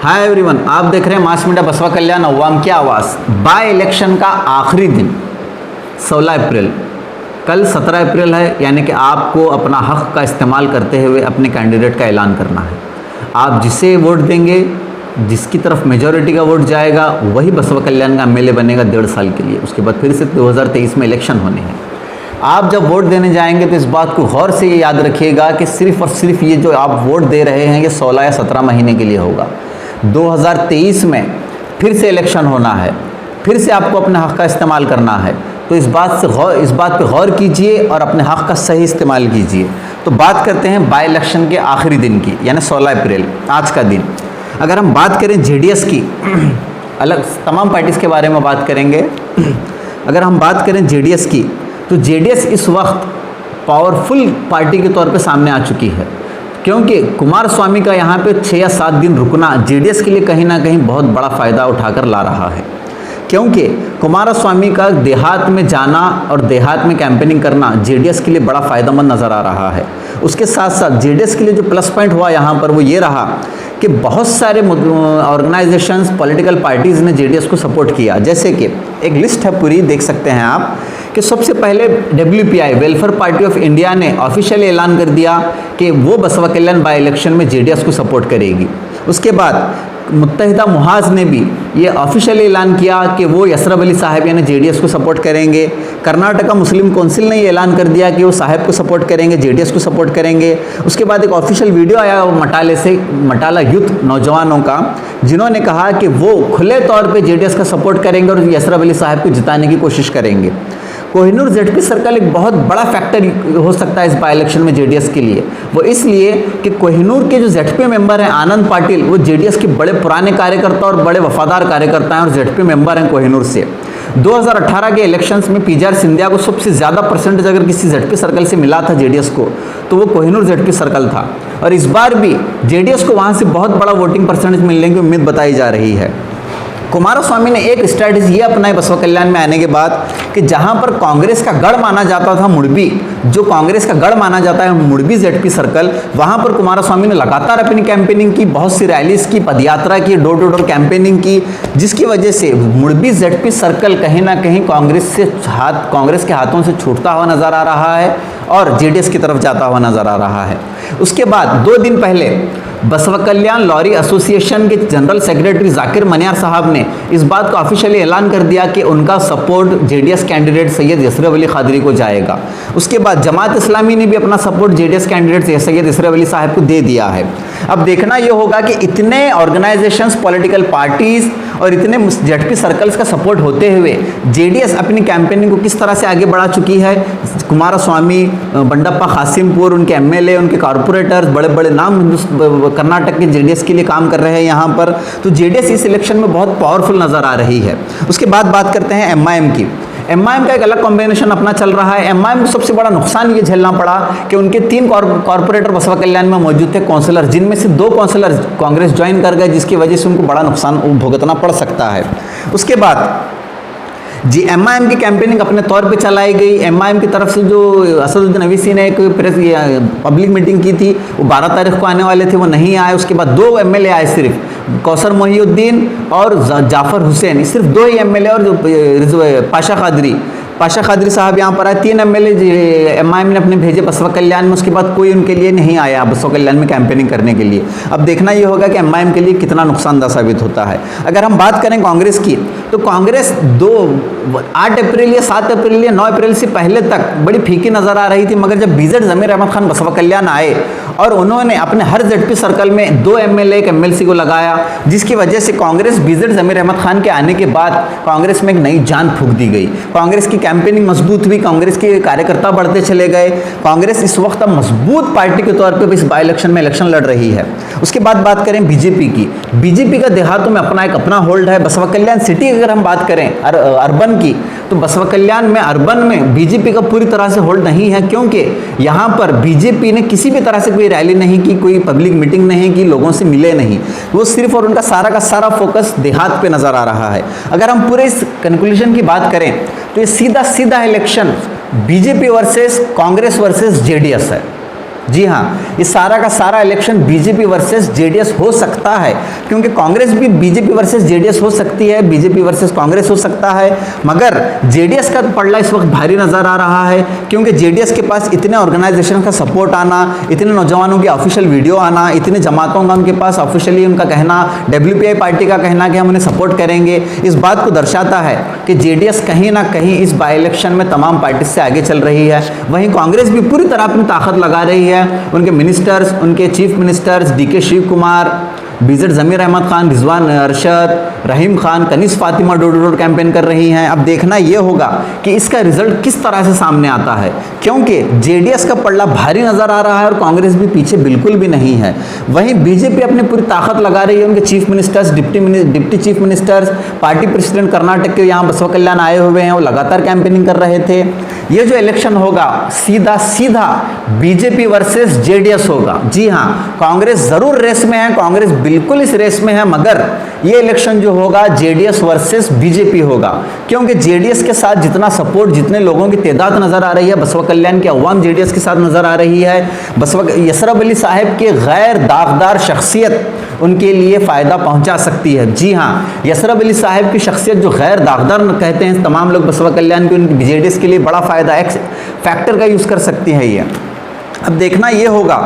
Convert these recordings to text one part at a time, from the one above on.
Hi everyone, आप देख रहे हैं मास मीडिया बसवा कल्याण अवाम की आवाज़। बाय इलेक्शन का आखिरी दिन 16 अप्रैल, कल 17 अप्रैल है, यानी कि आपको अपना हक का इस्तेमाल करते हुए अपने कैंडिडेट का ऐलान करना है। आप जिसे वोट देंगे, जिसकी तरफ मेजॉरिटी का वोट जाएगा, वही बसवा कल्याण का एमएलए बनेगा 1.5 साल के लिए। उसके बाद फिर से 2023 में इलेक्शन होने हैं। आप जब वोट देने जाएंगे तो इस बात को गौर से ये याद रखिएगा कि सिर्फ और सिर्फ ये जो आप वोट दे रहे हैं ये 16 या 17 महीने के लिए होगा। 2023 में फिर से इलेक्शन होना है, फिर से आपको अपने हक़ का इस्तेमाल करना है। तो इस बात पे गौर कीजिए और अपने हक़ का सही इस्तेमाल कीजिए। तो बात करते हैं बाई इलेक्शन के आखिरी दिन की, यानी 16 अप्रैल, आज का दिन। अगर हम बात करें जेडीएस की, अलग तमाम पार्टीज़ के बारे में बात करेंगे। अगर हम बात करें जेडीएस की, तो जेडीएस इस वक्त पावरफुल पार्टी के तौर पे सामने आ चुकी है, क्योंकि कुमारस्वामी का यहाँ पे 6 या 7 दिन रुकना जेडीएस के लिए कहीं ना कहीं बहुत बड़ा फ़ायदा उठाकर ला रहा है। क्योंकि कुमारस्वामी का देहात में जाना और देहात में कैंपेनिंग करना जेडीएस के लिए बड़ा फ़ायदेमंद नज़र आ रहा है। उसके साथ साथ जेडीएस के लिए जो प्लस पॉइंट हुआ यहाँ पर वो ये रहा कि बहुत सारे ऑर्गेनाइजेशंस, पॉलिटिकल पार्टीज़ ने जेडीएस को सपोर्ट किया। जैसे कि एक लिस्ट है पूरी, देख सकते हैं आप, कि सबसे पहले WPI welfare party of India ने ऑफिशियली ऐलान कर दिया कि वो बसवा कल्याण बाई इलेक्शन में जेडीएस को सपोर्ट करेगी। उसके बाद मुत्तहिदा मुहाज ने भी ये ऑफिशियली ऐलान किया कि वो यसरब अली साहब यानी जेडीएस को सपोर्ट करेंगे। कर्नाटका मुस्लिम काउंसिल ने ये ऐलान कर दिया कि वो साहब को सपोर्ट करेंगे, जेडीएस को सपोर्ट करेंगे। उसके बाद एक ऑफिशियल वीडियो आया मटाले से, मटाला यूथ नौजवानों का, जिन्होंने कहा कि वो खुले तौर पे जेडीएस का सपोर्ट करेंगे और यसरब अली साहब को जिताने की कोशिश करेंगे। कोहिनूर जेडपी सर्कल एक बहुत बड़ा फैक्टर हो सकता है इस बाई इलेक्शन में जेडीएस के लिए। वो इसलिए कि कोहिनूर के जो जेडपी मेंबर हैं आनंद पाटिल, वो जेडीएस के बड़े पुराने कार्यकर्ता और बड़े वफादार कार्यकर्ता हैं और जेडपी मेंबर हैं कोहिनूर से। 2018 के इलेक्शंस में पीआर सिंधिया को सबसे ज़्यादा परसेंटेज अगर किसी जेडपी सर्कल से मिला था जेडीएस को, तो वो कोहिनूर जेडपी सर्कल था। और इस बार भी जेडीएस को वहाँ से बहुत बड़ा वोटिंग परसेंटेज मिलने की उम्मीद बताई जा रही है। कुमारस्वामी ने एक स्ट्रैटेजी ये अपनाई बसवा कल्याण में आने के बाद कि जहां पर कांग्रेस का गढ़ माना जाता था मुड़बी, जो कांग्रेस का गढ़ माना जाता है मुड़बी जेडपी सर्कल, वहां पर कुमारस्वामी ने लगातार अपनी कैंपेनिंग की, बहुत सी रैलीज की, पदयात्रा की, डोर टू डोर कैंपेनिंग की, जिसकी वजह से मुड़बी जेडपी सर्कल कहीं ना कहीं कांग्रेस के हाथों से छूटता हुआ नजर आ रहा है और जेडीएस की तरफ जाता हुआ नजर आ रहा है। उसके बाद 2 दिन पहले बसवा कल्याण लॉरी एसोसिएशन के जनरल सेक्रेटरी जाकिर मनियार साहब ने इस बात को ऑफिशियली ऐलान कर दिया कि उनका support JDS candidate Syed Yathrib Ali Qadri को जाएगा। उसके बाद जमात इस्लामी ने भी अपना support JDS candidate Syed Yathrib Ali साहब को दे दिया है। अब देखना यह होगा कि इतने ऑर्गेनाइजेशंस, पॉलिटिकल पार्टीज और इतने जेडपी सर्कल्स का सपोर्ट होते हुए जेडीएस अपनी कैंपेनिंग को किस तरह से आगे बढ़ा चुकी है। कुमारस्वामी, बंडप्पा खासिमपुर, उनके एमएलए, उनके कॉरपोरेटर्स, बड़े बड़े नाम कर्नाटक के जेडीएस के लिए काम कर रहे हैं यहाँ पर। तो जेडीएस इस इलेक्शन में बहुत पावरफुल नजर आ रही है। उसके बाद बात करते हैं एमआईएम की। एमआईएम का एक अलग कॉम्बिनेशन अपना चल रहा है। एमआईएम को सबसे बड़ा नुकसान ये झेलना पड़ा कि उनके 3 कॉरपोरेटर बसवा कल्याण में मौजूद थे, काउंसिलर, जिनमें से 2 काउंसिलर कांग्रेस ज्वाइन कर गए, जिसकी वजह से उनको बड़ा नुकसान भुगतना पड़ सकता है। उसके बाद जी एमआईएम की कैंपेनिंग अपने तौर पे चलाई गई। एमआईएम की तरफ से जो असदुद्दीन अवीसी ने एक पब्लिक मीटिंग की थी, वो 12 तारीख को आने वाले थे, वो नहीं आए। उसके बाद 2 एमएलए आए, सिर्फ कौसर मोहिउद्दीन और जाफर हुसैन, सिर्फ 2 ही एमएलए, और पाशा खादरी साहब यहाँ पर आए। 3 एमएलए एमआईएम ने अपने भेजे बसवा कल्याण में। उसके बाद कोई उनके लिए नहीं आया बसवा कल्याण में कैंपेनिंग करने के लिए। अब देखना ये होगा कि एमआईएम के लिए कितना नुकसानदायक साबित होता है। अगर हम बात करें कांग्रेस की, तो कांग्रेस 8 अप्रैल या 7 अप्रैल या 9 अप्रैल से पहले तक बड़ी फीकी नजर आ रही थी, मगर जब बीजेड जमीर अहमद खान बसवा कल्याण आए और उन्होंने अपने हर जेडपी सर्कल में 2 एमएलए, 1 एमएलसी को लगाया, जिसकी वजह से कांग्रेस बीजेड जमीर अहमद खान के आने के बाद कांग्रेस में एक नई जान फूंक दी गई। कांग्रेस की कैंपेनिंग मजबूत हुई, कांग्रेस के कार्यकर्ता बढ़ते चले गए। कांग्रेस इस वक्त अब मजबूत पार्टी के तौर पे इस बाई इलेक्शन में इलेक्शन लड़ रही है। उसके बाद बात करें बीजेपी की। बीजेपी का देहातों में अपना होल्ड है। बसवा कल्याण सिटी अगर हम बात करें अर्बन की, तो बसवा कल्याण में अर्बन में बीजेपी का पूरी तरह से होल्ड नहीं है, क्योंकि यहाँ पर बीजेपी ने किसी भी तरह से कोई रैली नहीं की, कोई पब्लिक मीटिंग नहीं की, लोगों से मिले नहीं। वो सिर्फ और उनका सारा का सारा फोकस देहात पे नजर आ रहा है। अगर हम पूरे इस कंक्लूजन की बात करें तो ये सीधा election BJP versus Congress versus JDS है। जी हाँ, ये सारा का सारा इलेक्शन बीजेपी वर्सेस जेडीएस हो सकता है, क्योंकि कांग्रेस भी बीजेपी वर्सेस जेडीएस हो सकती है, बीजेपी वर्सेस कांग्रेस हो सकता है, मगर जेडीएस का पलड़ा इस वक्त भारी नजर आ रहा है, क्योंकि जेडीएस के पास इतने ऑर्गेनाइजेशन का सपोर्ट आना, इतने नौजवानों की ऑफिशियल वीडियो आना, इतने जमातों का उनके पास ऑफिशियली उनका कहना, डब्ल्यूपीआई पार्टी का कहना कि हम उन्हें सपोर्ट करेंगे, इस बात को दर्शाता है कि जेडीएस कहीं ना कहीं इस बाई इलेक्शन में तमाम पार्टी से आगे चल रही है। वहीं कांग्रेस भी पूरी तरह अपनी ताकत लगा रही है, उनके मिनिस्टर्स, उनके chief ministers DK Shiva Kumar, BZ Zameer Ahmed Khan, Rizwan Arshad, Rahim Khan, Kaneez Fatima door to door campaign कर रही हैं। अब देखना ये होगा कि इसका रिजल्ट किस तरह से सामने आता है, क्योंकि जेडीएस का पलड़ा भारी नजर आ रहा है और कांग्रेस भी पीछे बिल्कुल भी नहीं है। वहीं बीजेपी अपनी पूरी ताकत लगा रही है, उनके chief ministers, deputy chief ministers, party president Karnataka के यहाँ बसवा कल्याण आए हुए हैं, वो लगातार कैंपेनिंग कर रहे थे। ये जो इलेक्शन होगा सीधा सीधा बीजेपी वर्सेस जेडीएस होगा। जी हाँ, कांग्रेस जरूर रेस में है, कांग्रेस बिल्कुल इस रेस में है, मगर ये इलेक्शन जो होगा जेडीएस वर्सेस बीजेपी होगा, क्योंकि जेडीएस के साथ जितना सपोर्ट, जितने लोगों की तादाद नजर आ रही है, बसवा कल्याण की अवाम जेडीएस के साथ नजर आ रही है। यसरब अली साहब की गैर दागदार शख्सियत उनके लिए फ़ायदा पहुंचा सकती है। जी हाँ, यसरब अली साहब की शख्सियत जो गैर दागदार कहते हैं तमाम लोग बसवा कल्याण की, उनकी जेडीएस के लिए बड़ा फ़ायदा एक्स फैक्टर का यूज़ कर सकती है ये। अब देखना ये होगा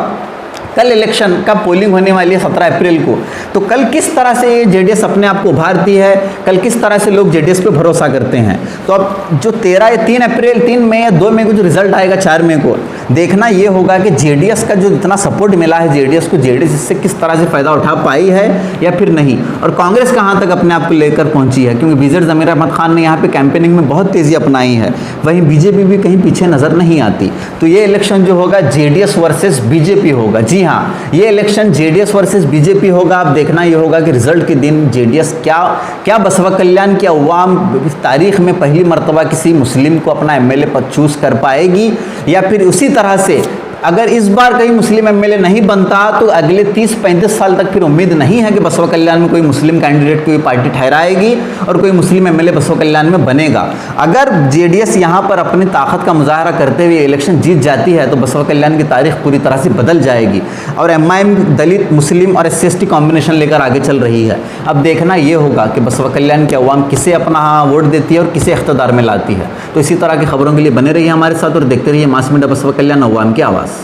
कल इलेक्शन का पोलिंग होने वाली है 17 अप्रैल को, तो कल किस तरह से जेडीएस अपने आप को उभारती है, कल किस तरह से लोग जेडीएस पे भरोसा करते हैं। तो अब जो 13 या 3 अप्रैल, 3 मई या 2 मई को जो रिजल्ट आएगा 4 मई को, देखना ये होगा कि जेडीएस का जो इतना सपोर्ट मिला है जेडीएस को, जेडीएस इससे किस तरह से फ़ायदा उठा पाई है या फिर नहीं, और कांग्रेस कहाँ तक अपने आप को लेकर पहुंची है, क्योंकि बीजेड ज़मीर अहमद खान ने यहाँ पे कैंपेनिंग में बहुत तेज़ी अपनाई है, वहीं बीजेपी भी कहीं पीछे नज़र नहीं आती। तो ये इलेक्शन जो होगा जेडीएस वर्सेस बीजेपी होगा। जी हाँ, ये इलेक्शन जेडीएस वर्सेस बीजेपी होगा। अब देखना ये होगा कि रिजल्ट के दिन जेडीएस क्या बसवा कल्याण की अवाम तारीख में पहली मर्तबा किसी मुस्लिम को अपना एमएलए पद चूज कर पाएगी, या फिर उसी तरह से अगर इस बार कहीं मुस्लिम एमएलए नहीं बनता तो अगले 30-35 साल तक फिर उम्मीद नहीं है कि बसवा कल्याण में कोई मुस्लिम कैंडिडेट कोई पार्टी ठहराएगी और कोई मुस्लिम एमएलए बसवा कल्याण में बनेगा। अगर जेडीएस यहाँ पर अपनी ताकत का मुजाहरा करते हुए इलेक्शन जीत जाती है तो बसवा कल्याण की तारीख पूरी तरह से बदल जाएगी, और एमआईएम दलित, मुस्लिम और SC/ST कॉम्बिनेशन लेकर आगे चल रही है। अब देखना ये होगा कि बसवा कल्याण की अवाम किसे अपना वोट देती है और किसे इख्तियार में लाती है। तो इसी तरह की खबरों के लिए बने रहिए हमारे साथ और देखते रहिए मास मीडिया बसवा कल्याण अवाम की आवाज़।